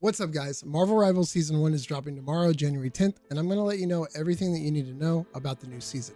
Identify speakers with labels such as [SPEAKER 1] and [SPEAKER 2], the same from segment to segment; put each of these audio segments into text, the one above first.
[SPEAKER 1] What's up, guys? Marvel Rivals Season 1 is dropping tomorrow, January 10th, and I'm going to let you know everything that you need to know about the new season.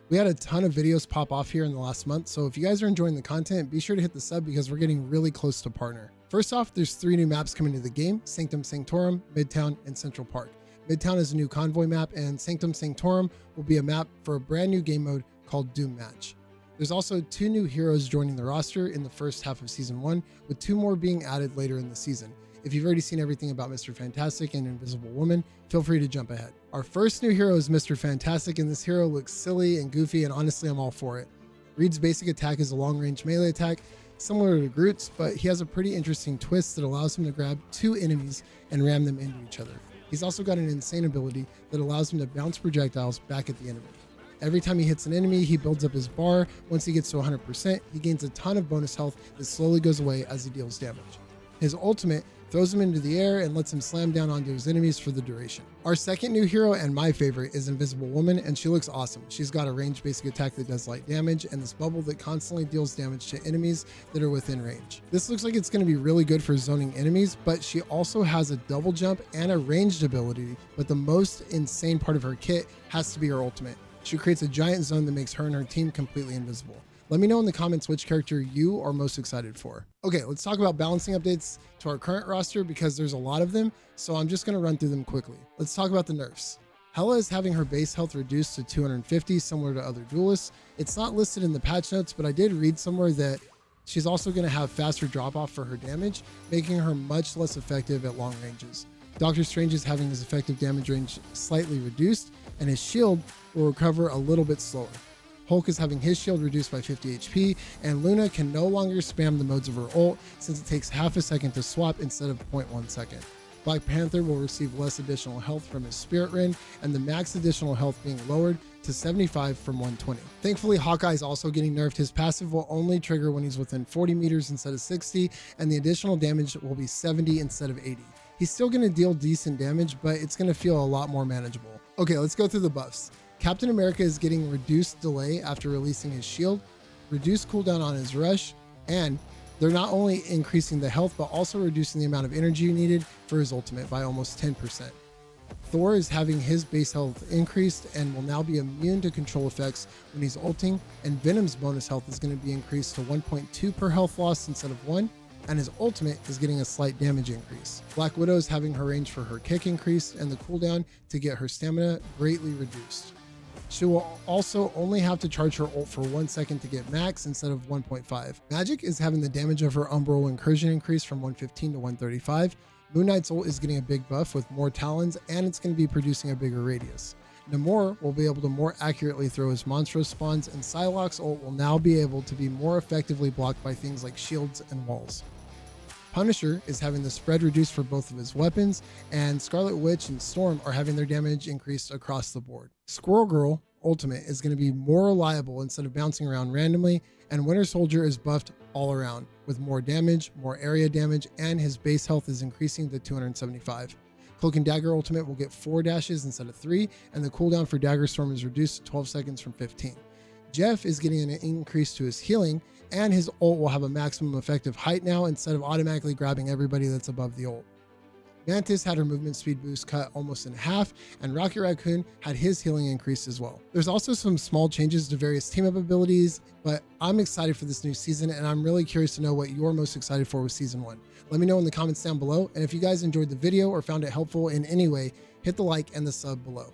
[SPEAKER 1] We had a ton of videos pop off here in the last month, so if you guys are enjoying the content, be sure to hit the sub because we're getting really close to partner. First off, there's 3 new maps coming to the game: Sanctum Sanctorum, Midtown, and Central Park. Midtown is a new convoy map, and Sanctum Sanctorum will be a map for a brand new game mode called Doom Match. There's also 2 new heroes joining the roster in the first half of Season 1, with 2 more being added later in the season. If you've already seen everything about Mr. Fantastic and Invisible Woman, feel free to jump ahead. Our first new hero is Mr. Fantastic, and this hero looks silly and goofy, and honestly, I'm all for it. Reed's basic attack is a long-range melee attack, similar to Groot's, but he has a pretty interesting twist that allows him to grab 2 enemies and ram them into each other. He's also got an insane ability that allows him to bounce projectiles back at the enemy. Every time he hits an enemy, he builds up his bar. Once he gets to 100%, he gains a ton of bonus health that slowly goes away as he deals damage. His ultimate throws him into the air and lets him slam down onto his enemies for the duration. Our second new hero, and my favorite, is Invisible Woman, and she looks awesome. She's got a ranged basic attack that does light damage and this bubble that constantly deals damage to enemies that are within range. This looks like it's going to be really good for zoning enemies, but she also has a double jump and a ranged ability, but the most insane part of her kit has to be her ultimate. She creates a giant zone that makes her and her team completely invisible. Let me know in the comments which character you are most excited for. Okay, let's talk about balancing updates to our current roster because there's a lot of them, so I'm just going to run through them quickly. Let's talk about the nerfs. Hela is having her base health reduced to 250, similar to other duelists. It's not listed in the patch notes, but I did read somewhere that she's also going to have faster drop-off for her damage, making her much less effective at long ranges. Doctor Strange is having his effective damage range slightly reduced, and his shield will recover a little bit slower. Hulk is having his shield reduced by 50 HP, and Luna can no longer spam the modes of her ult since it takes half a second to swap instead of 0.1 second. Black Panther will receive less additional health from his Spirit Ring, and the max additional health being lowered to 75 from 120. Thankfully, Hawkeye is also getting nerfed. His passive will only trigger when he's within 40 meters instead of 60, and the additional damage will be 70 instead of 80. He's still going to deal decent damage, but it's going to feel a lot more manageable. Okay, let's go through the buffs. Captain America is getting reduced delay after releasing his shield, reduced cooldown on his rush, and they're not only increasing the health, but also reducing the amount of energy needed for his ultimate by almost 10%. Thor is having his base health increased and will now be immune to control effects when he's ulting, and Venom's bonus health is going to be increased to 1.2 per health loss instead of 1, and his ultimate is getting a slight damage increase. Black Widow is having her range for her kick increased and the cooldown to get her stamina greatly reduced. She will also only have to charge her ult for 1 second to get max instead of 1.5. Magic is having the damage of her Umbral Incursion increase from 115 to 135. Moon Knight's ult is getting a big buff with more talons, and it's going to be producing a bigger radius. Namor will be able to more accurately throw his monstrous spawns, and Psylocke's ult will now be able to be more effectively blocked by things like shields and walls. Punisher is having the spread reduced for both of his weapons, and Scarlet Witch and Storm are having their damage increased across the board. Squirrel Girl ultimate is going to be more reliable instead of bouncing around randomly, and Winter Soldier is buffed all around with more damage, more area damage, and his base health is increasing to 275. Cloak and Dagger ultimate will get 4 dashes instead of 3, and the cooldown for Dagger Storm is reduced to 12 seconds from 15. Jeff is getting an increase to his healing, and his ult will have a maximum effective height now instead of automatically grabbing everybody that's above the ult. Mantis had her movement speed boost cut almost in half, and Rocket Raccoon had his healing increased as well. There's also some small changes to various team up abilities, but I'm excited for this new season, and I'm really curious to know what you're most excited for with Season 1. Let me know in the comments down below, and if you guys enjoyed the video or found it helpful in any way, hit the like and the sub below.